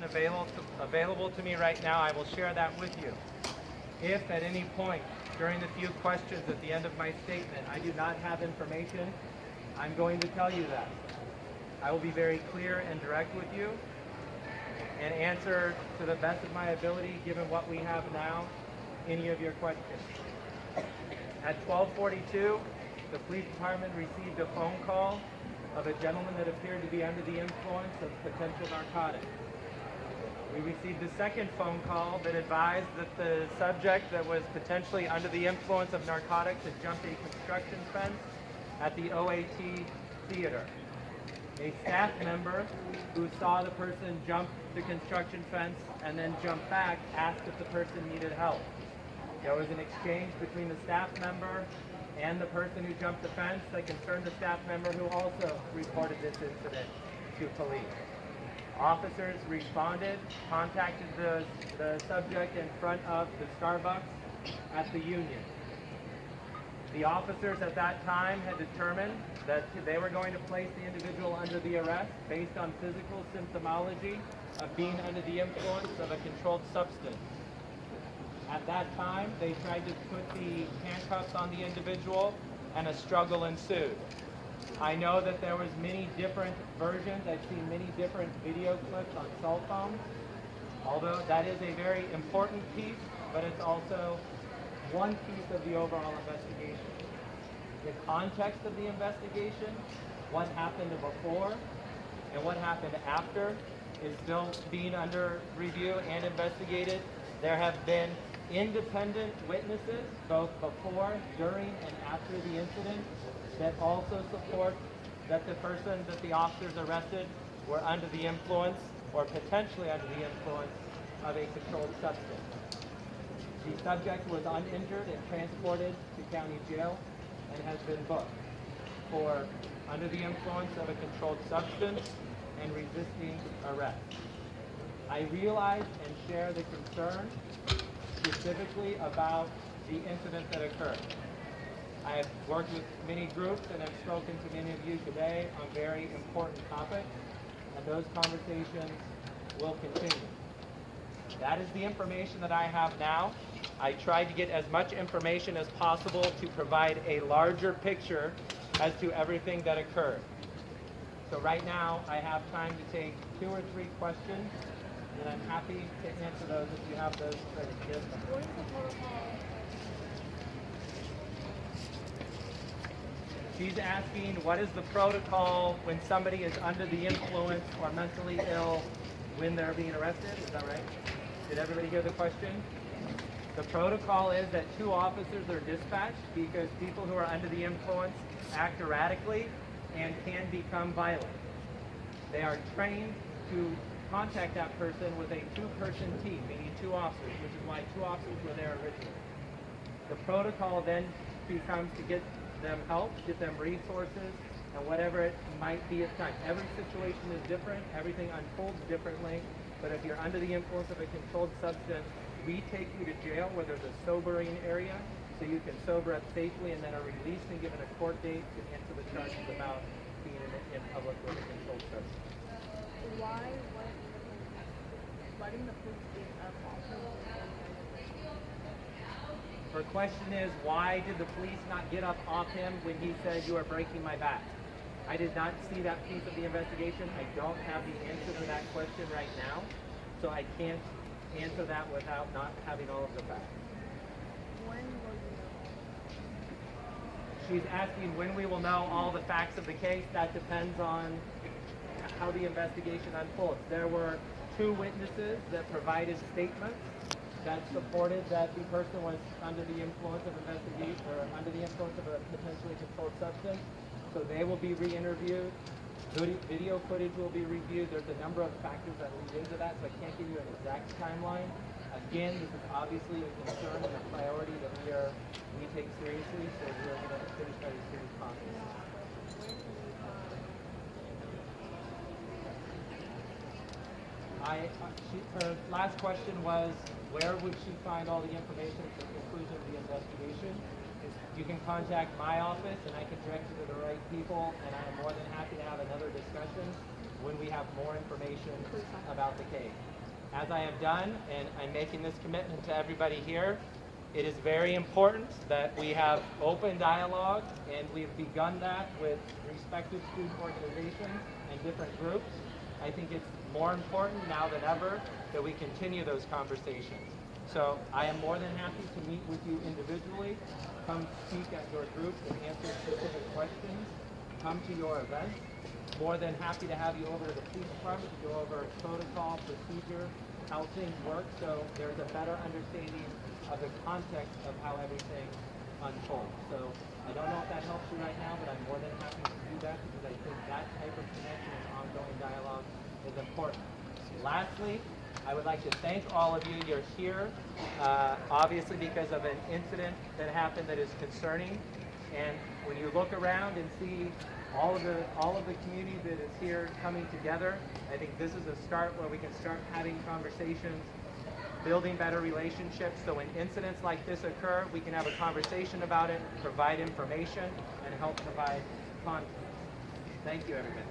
Available to me right now, I will share that with you. If at any point during the few questions at the end of my statement I do not have information, I'm going to tell you that. I will be very clear and direct with you and answer to the best of my ability, given what we have now, any of your questions. At 12:42, the police department received a phone call of a gentleman that appeared to be under the influence of potential narcotics. We received a second phone call that advised that the subject that was potentially under the influence of narcotics had jumped a construction fence at the OAT Theater. A staff member who saw the person jump the construction fence and then jump back asked if the person needed help. There was an exchange between the staff member and the person who jumped the fence that concerned the staff member, who also reported this incident to police. Officers responded, contacted the subject in front of the Starbucks at the Union. The officers at that time had determined that they were going to place the individual under the arrest based on physical symptomology of being under the influence of a controlled substance. At that time, they tried to put the handcuffs on the individual, and a struggle ensued. I know that there was many different versions. I've seen many different video clips on cell phones. Although that is a very important piece, but it's also one piece of the overall investigation. The context of the investigation, what happened before, and what happened after is still being under review and investigated. There have been independent witnesses, both before, during, and after the incident, that also support that the person that the officers arrested were under the influence, or potentially under the influence, of a controlled substance. The subject was uninjured and transported to county jail and has been booked for under the influence of a controlled substance and resisting arrest. I realize and share the concern specifically about the incident that occurred. I have worked with many groups and have spoken to many of you today on very important topics, and those conversations will continue. That is the information that I have now. I tried to get as much information as possible to provide a larger picture as to everything that occurred. So right now, I have time to take 2 or 3 questions, and I'm happy to answer those if you have those ready. Yes, ma'am. What is the protocol? She's asking, what is the protocol when somebody is under the influence or mentally ill when they're being arrested? Is that right? Did everybody hear the question? The protocol is that 2 officers are dispatched because people who are under the influence act erratically and can become violent. They are trained to contact that person with a 2-person team, meaning 2 officers, which is why 2 officers were there originally. The protocol then becomes to get them help, get them resources, and whatever it might be at times. Every situation is different, everything unfolds differently, but if you're under the influence of a controlled substance, we take you to jail where there's a sobering area, so you can sober up safely and then are released and given a court date to answer the charges about being in public with a controlled substance. Why didn't the police get up also? Her question is, why did the police not get up off him when he said, "You are breaking my back"? I did not see that piece of the investigation. I don't have the answer to that question right now, so I can't answer that without not having all of the facts. When will you know? She's asking when we will know all the facts of the case. That depends on how the investigation unfolds. There were 2 witnesses that provided statements that supported that the person was under the influence of investigation or under the influence of a potentially controlled substance. So they will be re-interviewed. Video footage will be reviewed. There's a number of factors that lead into that, so I can't give you an exact timeline. Again, this is obviously a concern and a priority that we take seriously, so we're going to finish that as soon as possible. Her last question was, where would she find all the information for the conclusion of the investigation? You can contact my office and I can direct you to the right people, and I'm more than happy to have another discussion when we have more information about the case. As I have done, and I'm making this commitment to everybody here, it is very important that we have open dialogue, and we've begun that with respective student organizations and different groups. I think it's more important now than ever that we continue those conversations. So I am more than happy to meet with you individually, come speak at your groups and answer specific questions, come to your events. More than happy to have you over to the police department to go over protocol, procedure, how things work, so there's a better understanding of the context of how everything unfolds. So I don't know if that helps you right now, but I'm more than happy to do that because I think that type of connection and ongoing dialogue is important. Lastly, I would like to thank all of you. You're here, obviously because of an incident that happened that is concerning. And when you look around and see all of the community that is here coming together, I think this is a start where we can start having conversations, building better relationships, so when incidents like this occur, we can have a conversation about it, provide information, and help provide context. Thank you, everybody.